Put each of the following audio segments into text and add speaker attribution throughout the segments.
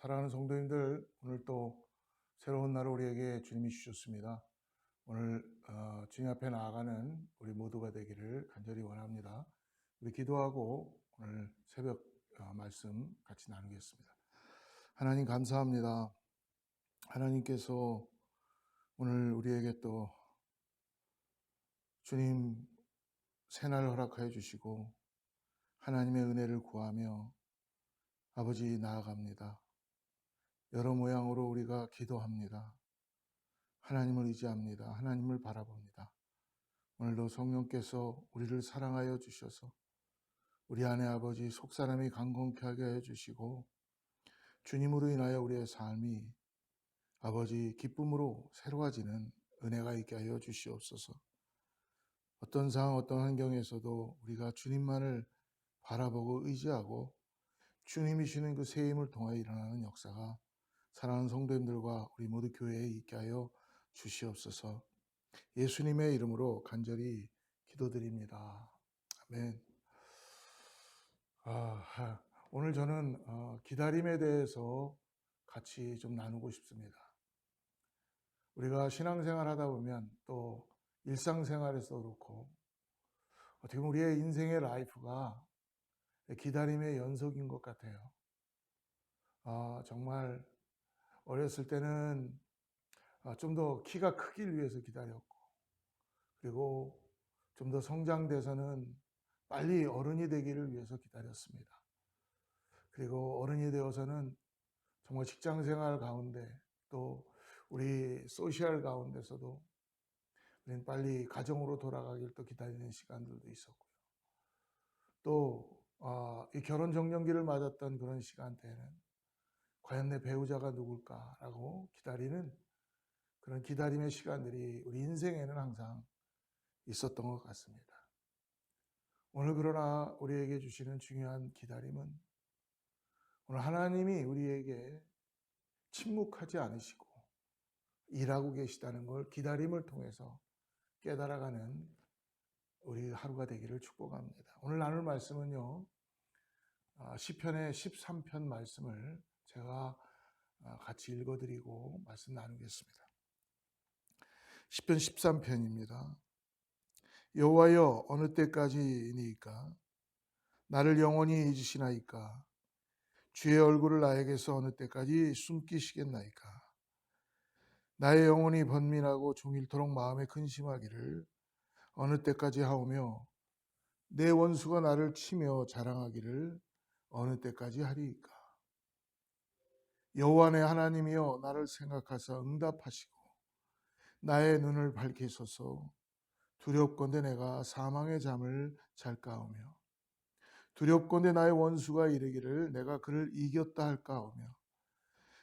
Speaker 1: 사랑하는 성도님들, 오늘 또 새로운 날을 우리에게 주님이 주셨습니다. 오늘 주님 앞에 나아가는 우리 모두가 되기를 간절히 원합니다. 우리 기도하고 오늘 새벽 말씀 같이 나누겠습니다. 하나님 감사합니다. 하나님께서 오늘 우리에게 또 주님 새날 허락하여 주시고 하나님의 은혜를 구하며 아버지 나아갑니다. 여러 모양으로 우리가 기도합니다. 하나님을 의지합니다. 하나님을 바라봅니다. 오늘도 성령께서 우리를 사랑하여 주셔서 우리 안에 아버지 속사람이 강건케 하게 해 주시고 주님으로 인하여 우리의 삶이 아버지 기쁨으로 새로워지는 은혜가 있게 하여 주시옵소서. 어떤 상황 어떤 환경에서도 우리가 주님만을 바라보고 의지하고 주님이 주는 그 새 힘을 통하여 일어나는 역사가 사랑하는 성도님들과 우리 모두 교회에 있게 하여 주시옵소서. 예수님의 이름으로 간절히 기도드립니다. 아멘. 오늘 저는 기다림에 대해서 같이 좀 나누고 싶습니다. 우리가 신앙생활 하다 보면 또 일상생활에서 그렇고 어떻게 보면 우리의 인생의 라이프가 기다림의 연속인 것 같아요. 정말 어렸을 때는 좀 더 키가 크길 위해서 기다렸고, 그리고 좀 더 성장돼서는 빨리 어른이 되기를 위해서 기다렸습니다. 그리고 어른이 되어서는 정말 직장 생활 가운데 또 우리 소셜 가운데서도 우리는 빨리 가정으로 돌아가길 또 기다리는 시간들도 있었고요. 또 이 결혼 정년기를 맞았던 그런 시간대에는 과연 내 배우자가 누굴까라고 기다리는 그런 기다림의 시간들이 우리 인생에는 항상 있었던 것 같습니다. 오늘 그러나 우리에게 주시는 중요한 기다림은 오늘 하나님이 우리에게 침묵하지 않으시고 일하고 계시다는 걸 기다림을 통해서 깨달아가는 우리 하루가 되기를 축복합니다. 오늘 나눌 말씀은요, 시편의 13편 말씀을 제가 같이 읽어드리고 말씀 나누겠습니다. 시편 13편입니다. 여호와여 어느 때까지이니까 나를 영원히 잊으시나이까 주의 얼굴을 나에게서 어느 때까지 숨기시겠나이까 나의 영혼이 번민하고 종일토록 마음에 근심하기를 어느 때까지 하오며 내 원수가 나를 치며 자랑하기를 어느 때까지 하리이까 여호와 내 하나님이여 나를 생각하사 응답하시고 나의 눈을 밝히소서. 두렵건대 내가 사망의 잠을 잘까오며 두렵건대 나의 원수가 이르기를 내가 그를 이겼다 할까오며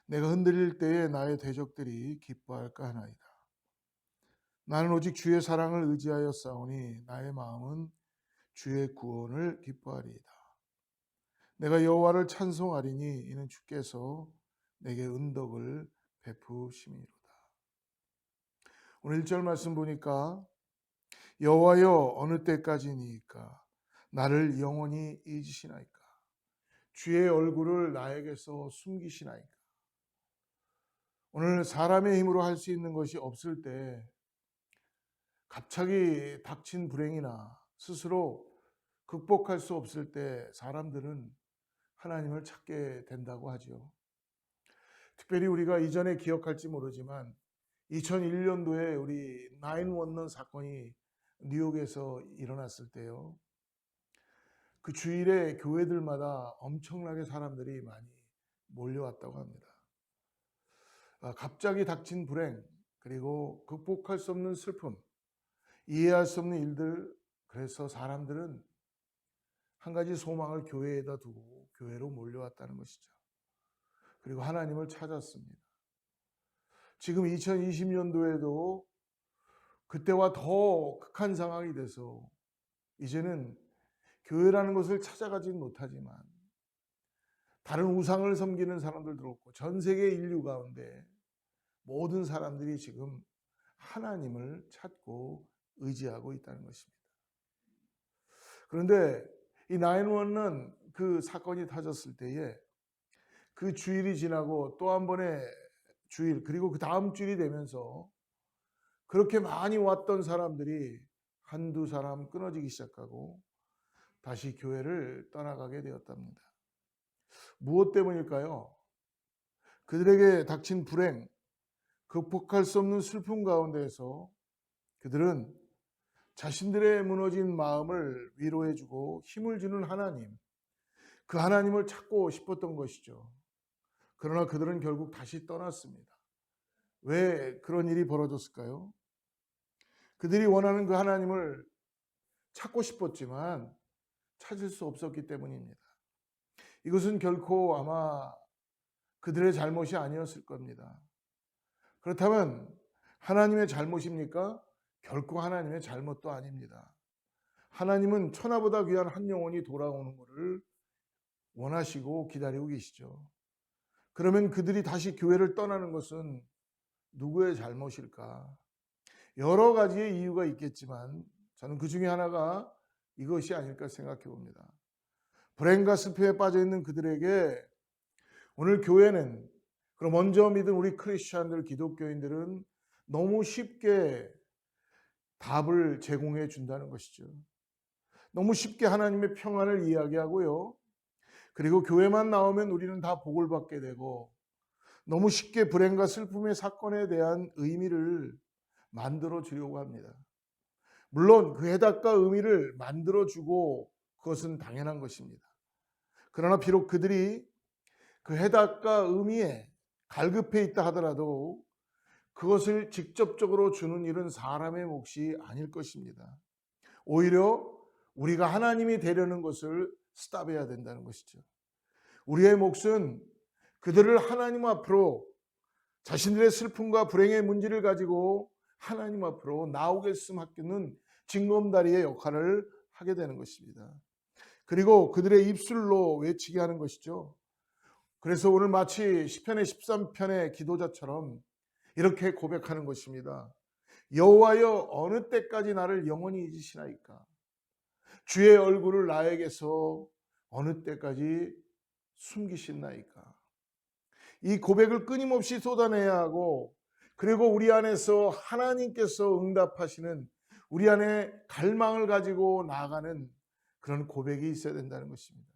Speaker 1: 내가 흔들릴 때에 나의 대적들이 기뻐할까 하나이다. 나는 오직 주의 사랑을 의지하여 싸우니 나의 마음은 주의 구원을 기뻐하리이다. 내가 여호와를 찬송하리니 이는 주께서 내게 은덕을 베푸심이로다. 오늘 1절 말씀 보니까 여호와여 어느 때까지니까 나를 영원히 잊으시나이까 주의 얼굴을 나에게서 숨기시나이까. 오늘 사람의 힘으로 할 수 있는 것이 없을 때 갑자기 닥친 불행이나 스스로 극복할 수 없을 때 사람들은 하나님을 찾게 된다고 하죠. 특별히 우리가 이전에 기억할지 모르지만 2001년도에 우리 911 사건이 뉴욕에서 일어났을 때요. 그 주일에 교회들마다 엄청나게 사람들이 많이 몰려왔다고 합니다. 갑자기 닥친 불행, 그리고 극복할 수 없는 슬픔, 이해할 수 없는 일들, 그래서 사람들은 한 가지 소망을 교회에다 두고 교회로 몰려왔다는 것이죠. 그리고 하나님을 찾았습니다. 지금 2020년도에도 그때와 더 극한 상황이 돼서 이제는 교회라는 것을 찾아가지 못하지만 다른 우상을 섬기는 사람들도 없고 전 세계 인류 가운데 모든 사람들이 지금 하나님을 찾고 의지하고 있다는 것입니다. 그런데 이 911그 사건이 터졌을 때에 그 주일이 지나고 또 한 번의 주일, 그리고 그 다음 주일이 되면서 그렇게 많이 왔던 사람들이 한두 사람 끊어지기 시작하고 다시 교회를 떠나가게 되었답니다. 무엇 때문일까요? 그들에게 닥친 불행, 극복할 수 없는 슬픔 가운데에서 그들은 자신들의 무너진 마음을 위로해주고 힘을 주는 하나님, 그 하나님을 찾고 싶었던 것이죠. 그러나 그들은 결국 다시 떠났습니다. 왜 그런 일이 벌어졌을까요? 그들이 원하는 그 하나님을 찾고 싶었지만 찾을 수 없었기 때문입니다. 이것은 결코 아마 그들의 잘못이 아니었을 겁니다. 그렇다면 하나님의 잘못입니까? 결코 하나님의 잘못도 아닙니다. 하나님은 천하보다 귀한 한 영혼이 돌아오는 것을 원하시고 기다리고 계시죠. 그러면 그들이 다시 교회를 떠나는 것은 누구의 잘못일까? 여러 가지의 이유가 있겠지만 저는 그 중에 하나가 이것이 아닐까 생각해 봅니다. 불행과 슬픔에 빠져 있는 그들에게 오늘 교회는, 그럼 먼저 믿은 우리 크리스천들, 기독교인들은 너무 쉽게 답을 제공해 준다는 것이죠. 너무 쉽게 하나님의 평안을 이야기하고요. 그리고 교회만 나오면 우리는 다 복을 받게 되고 너무 쉽게 불행과 슬픔의 사건에 대한 의미를 만들어 주려고 합니다. 물론 그 해답과 의미를 만들어 주고 그것은 당연한 것입니다. 그러나 비록 그들이 그 해답과 의미에 갈급해 있다 하더라도 그것을 직접적으로 주는 일은 사람의 몫이 아닐 것입니다. 오히려 우리가 하나님이 되려는 것을 스탑해야 된다는 것이죠. 우리의 몫은 그들을 하나님 앞으로, 자신들의 슬픔과 불행의 문제를 가지고 하나님 앞으로 나오게끔 하는 징검다리의 역할을 하게 되는 것입니다. 그리고 그들의 입술로 외치게 하는 것이죠. 그래서 오늘 마치 시편의 13편의 기도자처럼 이렇게 고백하는 것입니다. 여호와여, 어느 때까지 나를 영원히 잊으시나이까? 주의 얼굴을 나에게서 어느 때까지 숨기시나이까? 이 고백을 끊임없이 쏟아내야 하고, 그리고 우리 안에서 하나님께서 응답하시는, 우리 안에 갈망을 가지고 나아가는 그런 고백이 있어야 된다는 것입니다.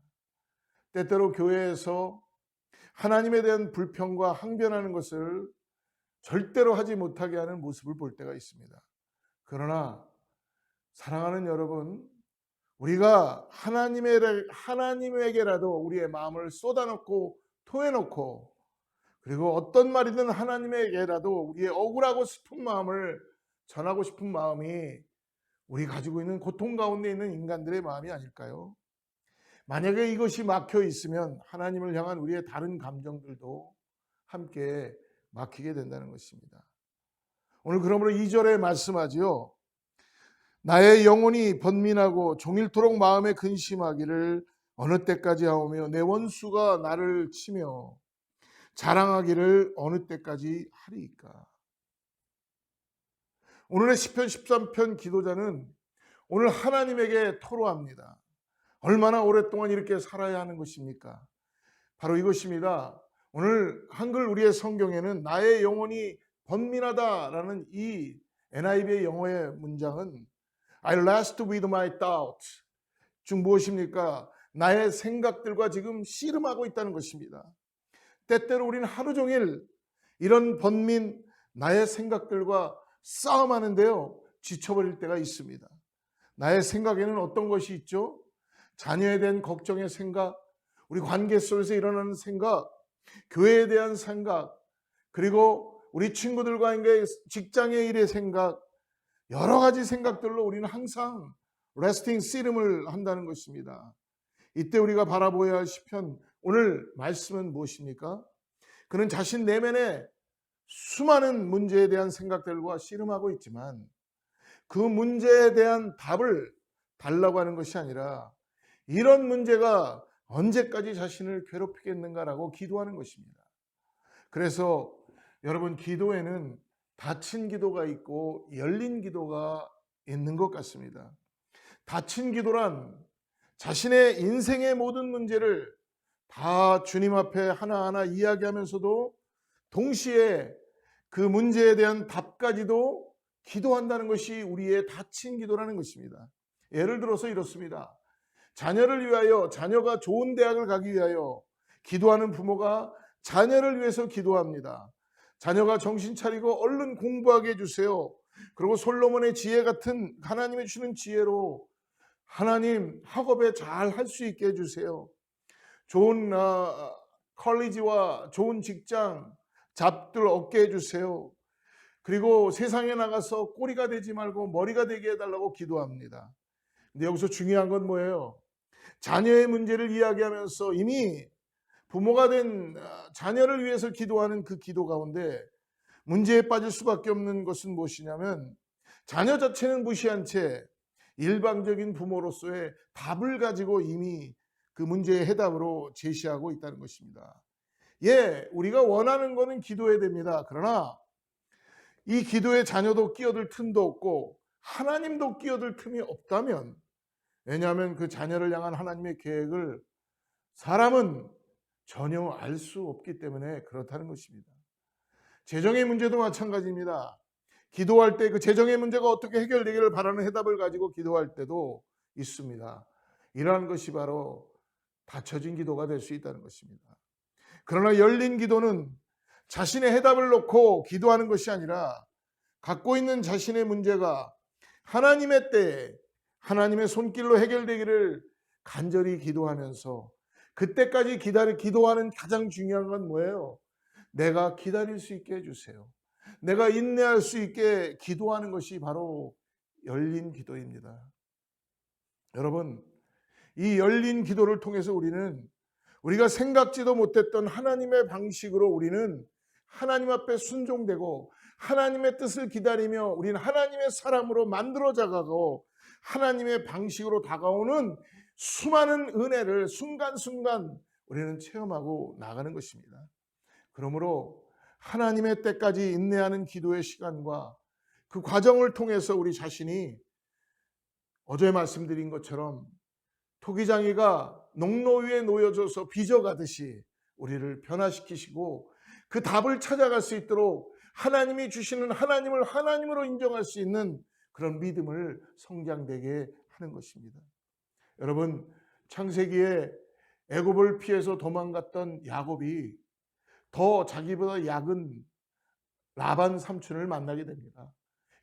Speaker 1: 때때로 교회에서 하나님에 대한 불평과 항변하는 것을 절대로 하지 못하게 하는 모습을 볼 때가 있습니다. 그러나 사랑하는 여러분, 우리가 하나님에게라도 우리의 마음을 쏟아놓고 토해놓고, 그리고 어떤 말이든 하나님에게라도 우리의 억울하고 슬픈 마음을 전하고 싶은 마음이 우리 가지고 있는 고통 가운데 있는 인간들의 마음이 아닐까요? 만약에 이것이 막혀 있으면 하나님을 향한 우리의 다른 감정들도 함께 막히게 된다는 것입니다. 오늘 그러므로 2절에 말씀하지요. 나의 영혼이 번민하고 종일토록 마음에 근심하기를 어느 때까지 하오며 내 원수가 나를 치며 자랑하기를 어느 때까지 하리이까? 오늘의 시편 13편 기도자는 오늘 하나님에게 토로합니다. 얼마나 오랫동안 이렇게 살아야 하는 것입니까? 바로 이것입니다. 오늘 한글 우리의 성경에는 나의 영혼이 번민하다라는 이 NIV의 영어의 문장은 I lust with my thoughts. 즉 무엇입니까? 나의 생각들과 지금 씨름하고 있다는 것입니다. 때때로 우리는 하루 종일 이런 번민, 나의 생각들과 싸움하는데요, 지쳐버릴 때가 있습니다. 나의 생각에는 어떤 것이 있죠? 자녀에 대한 걱정의 생각, 우리 관계 속에서 일어나는 생각, 교회에 대한 생각, 그리고 우리 친구들과의 직장의 일의 생각, 여러 가지 생각들로 우리는 항상 레스팅 씨름을 한다는 것입니다. 이때 우리가 바라보아야 할 시편, 오늘 말씀은 무엇입니까? 그는 자신 내면에 수많은 문제에 대한 생각들과 씨름하고 있지만 그 문제에 대한 답을 달라고 하는 것이 아니라 이런 문제가 언제까지 자신을 괴롭히겠는가라고 기도하는 것입니다. 그래서 여러분, 기도에는 닫힌 기도가 있고 열린 기도가 있는 것 같습니다. 닫힌 기도란 자신의 인생의 모든 문제를 다 주님 앞에 하나하나 이야기하면서도 동시에 그 문제에 대한 답까지도 기도한다는 것이 우리의 닫힌 기도라는 것입니다. 예를 들어서 이렇습니다. 자녀를 위하여, 자녀가 좋은 대학을 가기 위하여 기도하는 부모가 자녀를 위해서 기도합니다. 자녀가 정신 차리고 얼른 공부하게 해주세요. 그리고 솔로몬의 지혜 같은 하나님이 주는 지혜로 하나님 학업에 잘 할 수 있게 해주세요. 좋은 컬리지와 좋은 직장, 잡들 얻게 해주세요. 그리고 세상에 나가서 꼬리가 되지 말고 머리가 되게 해달라고 기도합니다. 근데 여기서 중요한 건 뭐예요? 자녀의 문제를 이야기하면서 이미 부모가 된 자녀를 위해서 기도하는 그 기도 가운데 문제에 빠질 수밖에 없는 것은 무엇이냐면 자녀 자체는 무시한 채 일방적인 부모로서의 답을 가지고 이미 그 문제의 해답으로 제시하고 있다는 것입니다. 예, 우리가 원하는 것은 기도해야 됩니다. 그러나 이 기도에 자녀도 끼어들 틈도 없고 하나님도 끼어들 틈이 없다면, 왜냐하면 그 자녀를 향한 하나님의 계획을 사람은 전혀 알 수 없기 때문에 그렇다는 것입니다. 재정의 문제도 마찬가지입니다. 기도할 때 그 재정의 문제가 어떻게 해결되기를 바라는 해답을 가지고 기도할 때도 있습니다. 이러한 것이 바로 닫혀진 기도가 될 수 있다는 것입니다. 그러나 열린 기도는 자신의 해답을 놓고 기도하는 것이 아니라 갖고 있는 자신의 문제가 하나님의 때에 하나님의 손길로 해결되기를 간절히 기도하면서, 그때까지 기도하는 가장 중요한 건 뭐예요? 내가 기다릴 수 있게 해주세요. 내가 인내할 수 있게 기도하는 것이 바로 열린 기도입니다. 여러분, 이 열린 기도를 통해서 우리가 생각지도 못했던 하나님의 방식으로 우리는 하나님 앞에 순종되고 하나님의 뜻을 기다리며 우리는 하나님의 사람으로 만들어 자가고 하나님의 방식으로 다가오는 수많은 은혜를 순간순간 우리는 체험하고 나가는 것입니다. 그러므로 하나님의 때까지 인내하는 기도의 시간과 그 과정을 통해서 우리 자신이 어제 말씀드린 것처럼 토기장이가 농로 위에 놓여져서 빚어가듯이 우리를 변화시키시고 그 답을 찾아갈 수 있도록 하나님이 주시는 하나님을 하나님으로 인정할 수 있는 그런 믿음을 성장되게 하는 것입니다. 여러분, 창세기에 애굽을 피해서 도망갔던 야곱이 더 자기보다 작은 라반 삼촌을 만나게 됩니다.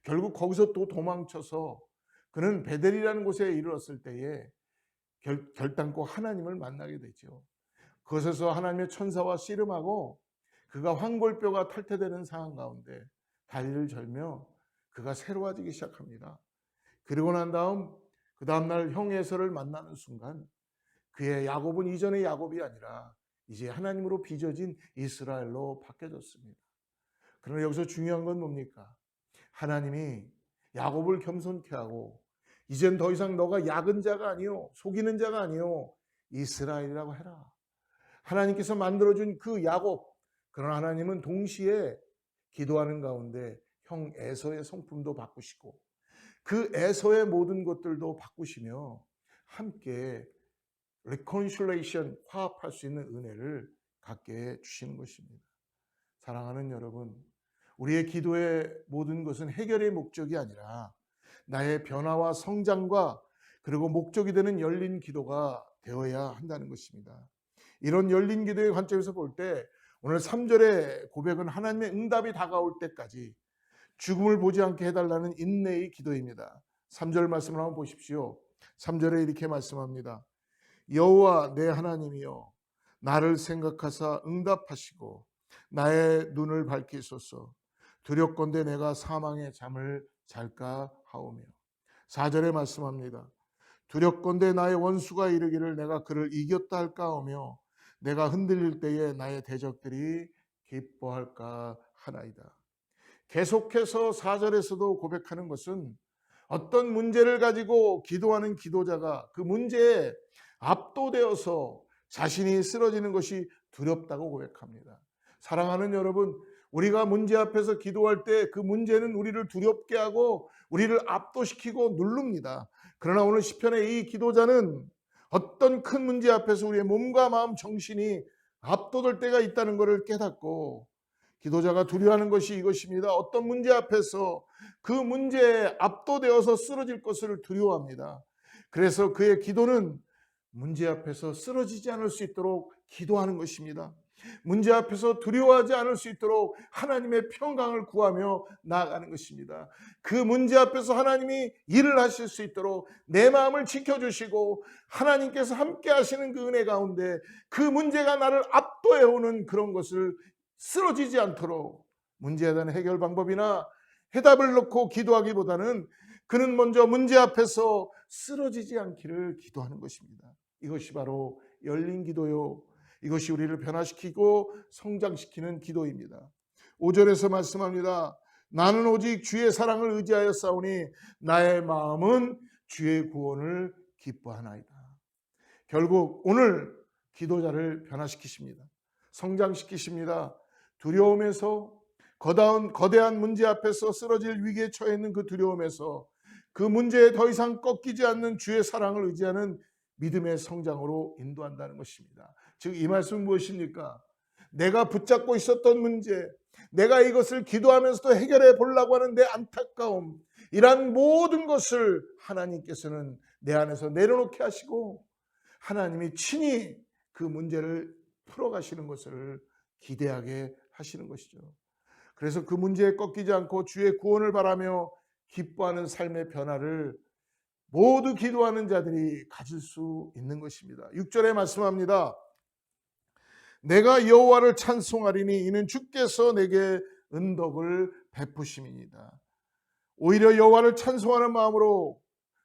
Speaker 1: 결국 거기서 또 도망쳐서 그는 베델이라는 곳에 이르렀을 때에 결단코 하나님을 만나게 되죠. 그것에서 하나님의 천사와 씨름하고 그가 황골뼈가 탈퇴되는 상황 가운데 다리를 절며 그가 새로워지기 시작합니다. 그리고 난 다음 그 다음날 형 에서를 만나는 순간 그의 야곱은 이전의 야곱이 아니라 이제 하나님으로 빚어진 이스라엘로 바뀌어졌습니다. 그러나 여기서 중요한 건 뭡니까? 하나님이 야곱을 겸손케 하고 이젠 더 이상 너가 약은 자가 아니요 속이는 자가 아니요 이스라엘이라고 해라. 하나님께서 만들어준 그 야곱, 그러나 하나님은 동시에 기도하는 가운데 형 에서의 성품도 바꾸시고 그 에서의 모든 것들도 바꾸시며 함께 reconciliation, 화합할 수 있는 은혜를 갖게 해주시는 것입니다. 사랑하는 여러분, 우리의 기도의 모든 것은 해결의 목적이 아니라 나의 변화와 성장과 그리고 목적이 되는 열린 기도가 되어야 한다는 것입니다. 이런 열린 기도의 관점에서 볼 때 오늘 3절의 고백은 하나님의 응답이 다가올 때까지 죽음을 보지 않게 해달라는 인내의 기도입니다. 3절 말씀을 한번 보십시오. 3절에 이렇게 말씀합니다. 여호와 내 하나님이여 나를 생각하사 응답하시고 나의 눈을 밝히소서. 두렵건대 내가 사망의 잠을 잘까 하오며. 4절에 말씀합니다. 두렵건대 나의 원수가 이르기를 내가 그를 이겼다 할까 하오며 내가 흔들릴 때에 나의 대적들이 기뻐할까 하나이다. 계속해서 4절에서도 고백하는 것은 어떤 문제를 가지고 기도하는 기도자가 그 문제에 압도되어서 자신이 쓰러지는 것이 두렵다고 고백합니다. 사랑하는 여러분, 우리가 문제 앞에서 기도할 때 그 문제는 우리를 두렵게 하고 우리를 압도시키고 누릅니다. 그러나 오늘 시편의 이 기도자는 어떤 큰 문제 앞에서 우리의 몸과 마음, 정신이 압도될 때가 있다는 것을 깨닫고 기도자가 두려워하는 것이 이것입니다. 어떤 문제 앞에서 그 문제에 압도되어서 쓰러질 것을 두려워합니다. 그래서 그의 기도는 문제 앞에서 쓰러지지 않을 수 있도록 기도하는 것입니다. 문제 앞에서 두려워하지 않을 수 있도록 하나님의 평강을 구하며 나아가는 것입니다. 그 문제 앞에서 하나님이 일을 하실 수 있도록 내 마음을 지켜주시고 하나님께서 함께 하시는 그 은혜 가운데 그 문제가 나를 압도해오는 그런 것을 쓰러지지 않도록 문제에 대한 해결 방법이나 해답을 놓고 기도하기보다는 그는 먼저 문제 앞에서 쓰러지지 않기를 기도하는 것입니다. 이것이 바로 열린 기도요. 이것이 우리를 변화시키고 성장시키는 기도입니다. 5절에서 말씀합니다. 나는 오직 주의 사랑을 의지하여 싸우니 나의 마음은 주의 구원을 기뻐하나이다. 결국 오늘 기도자를 변화시키십니다. 성장시키십니다. 두려움에서 거대한 문제 앞에서 쓰러질 위기에 처해 있는 그 두려움에서 그 문제에 더 이상 꺾이지 않는 주의 사랑을 의지하는 믿음의 성장으로 인도한다는 것입니다. 즉 이 말씀은 무엇입니까? 내가 붙잡고 있었던 문제, 내가 이것을 기도하면서도 해결해 보려고 하는 내 안타까움, 이러한 모든 것을 하나님께서는 내 안에서 내려놓게 하시고 하나님이 친히 그 문제를 풀어가시는 것을 기대하게 하시는 것이죠. 그래서 그 문제에 꺾이지 않고 주의 구원을 바라며 기뻐하는 삶의 변화를 모두 기도하는 자들이 가질 수 있는 것입니다. 6절에 말씀합니다. 내가 여호와를 찬송하리니 이는 주께서 내게 은덕을 베푸심이니이다. 오히려 여호와를 찬송하는 마음으로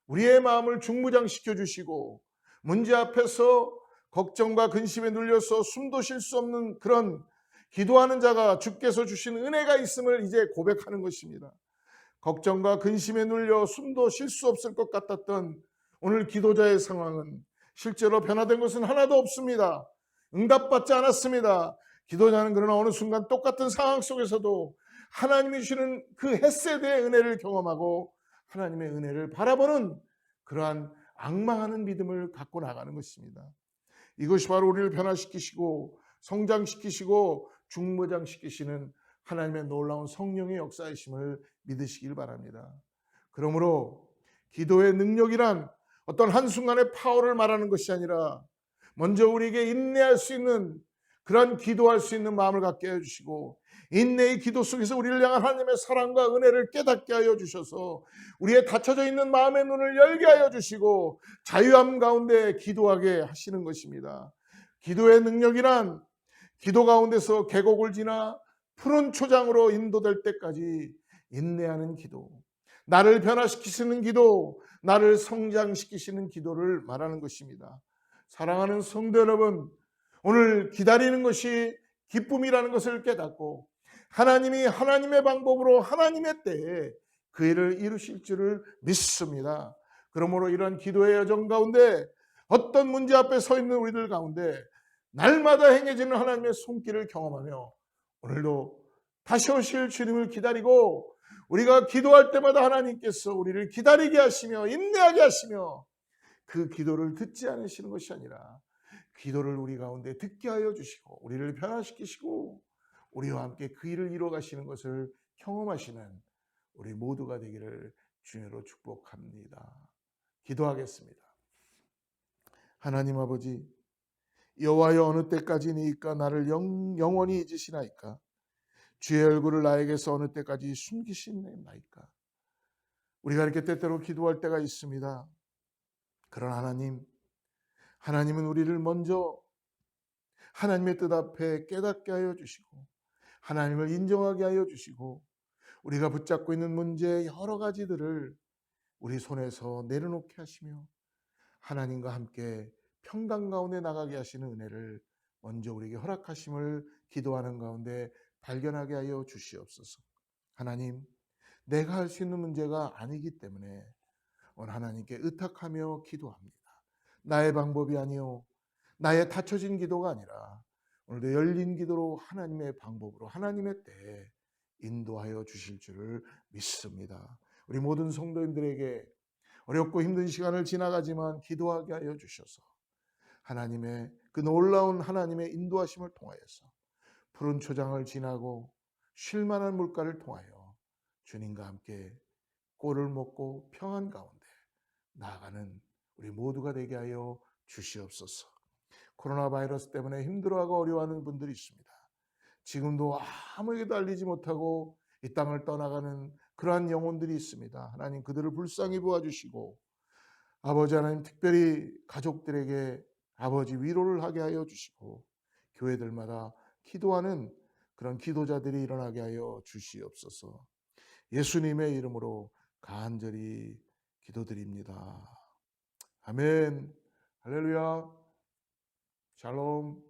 Speaker 1: 우리의 마음을 중무장시켜 주시고 문제 앞에서 걱정과 근심에 눌려서 숨도 쉴 수 없는 그런 기도하는 자가 주께서 주신 은혜가 있음을 이제 고백하는 것입니다. 걱정과 근심에 눌려 숨도 쉴 수 없을 것 같았던 오늘 기도자의 상황은 실제로 변화된 것은 하나도 없습니다. 응답받지 않았습니다. 기도자는 그러나 어느 순간 똑같은 상황 속에서도 하나님이 주시는 그 헷세대의 은혜를 경험하고 하나님의 은혜를 바라보는 그러한 앙망하는 믿음을 갖고 나가는 것입니다. 이것이 바로 우리를 변화시키시고 성장시키시고 중무장시키시는 하나님의 놀라운 성령의 역사이심을 믿으시길 바랍니다. 그러므로 기도의 능력이란 어떤 한순간의 파워를 말하는 것이 아니라 먼저 우리에게 인내할 수 있는 그런 기도할 수 있는 마음을 갖게 해주시고 인내의 기도 속에서 우리를 향한 하나님의 사랑과 은혜를 깨닫게 하여 주셔서 우리의 닫혀져 있는 마음의 눈을 열게 하여 주시고 자유함 가운데 기도하게 하시는 것입니다. 기도의 능력이란 기도 가운데서 계곡을 지나 푸른 초장으로 인도될 때까지 인내하는 기도, 나를 변화시키시는 기도, 나를 성장시키시는 기도를 말하는 것입니다. 사랑하는 성도 여러분, 오늘 기다리는 것이 기쁨이라는 것을 깨닫고 하나님이 하나님의 방법으로 하나님의 때에 그 일을 이루실 줄을 믿습니다. 그러므로 이런 기도의 여정 가운데 어떤 문제 앞에 서 있는 우리들 가운데 날마다 행해지는 하나님의 손길을 경험하며 오늘도 다시 오실 주님을 기다리고 우리가 기도할 때마다 하나님께서 우리를 기다리게 하시며 인내하게 하시며 그 기도를 듣지 않으시는 것이 아니라 기도를 우리 가운데 듣게 하여 주시고 우리를 변화시키시고 우리와 함께 그 일을 이루어 가시는 것을 경험하시는 우리 모두가 되기를 주님으로 축복합니다. 기도하겠습니다. 하나님 아버지, 여호와여 어느 때까지니까 나를 영원히 잊으시나이까? 주의 얼굴을 나에게서 어느 때까지 숨기시나이까? 우리가 이렇게 때때로 기도할 때가 있습니다. 그러나 하나님은 우리를 먼저 하나님의 뜻 앞에 깨닫게 하여 주시고 하나님을 인정하게 하여 주시고 우리가 붙잡고 있는 문제 여러 가지들을 우리 손에서 내려놓게 하시며 하나님과 함께 평강 가운데 나가게 하시는 은혜를 먼저 우리에게 허락하심을 기도하는 가운데 발견하게 하여 주시옵소서. 하나님, 내가 할 수 있는 문제가 아니기 때문에 오늘 하나님께 의탁하며 기도합니다. 나의 방법이 아니요 나의 닫혀진 기도가 아니라 오늘도 열린 기도로 하나님의 방법으로 하나님의 때에 인도하여 주실 줄을 믿습니다. 우리 모든 성도님들에게 어렵고 힘든 시간을 지나가지만 기도하게 하여 주셔서 하나님의 그 놀라운 하나님의 인도하심을 통하여서 푸른 초장을 지나고 쉴만한 물가를 통하여 주님과 함께 꼴을 먹고 평안 가운데 나아가는 우리 모두가 되게 하여 주시옵소서. 코로나 바이러스 때문에 힘들어하고 어려워하는 분들이 있습니다. 지금도 아무에게도 알리지 못하고 이 땅을 떠나가는 그러한 영혼들이 있습니다. 하나님 그들을 불쌍히 도와주시고 아버지 하나님 특별히 가족들에게 아버지 위로를 하게 하여 주시고 교회들마다 기도하는 그런 기도자들이 일어나게 하여 주시옵소서. 예수님의 이름으로 간절히 기도드립니다. 아멘. 할렐루야. 샬롬.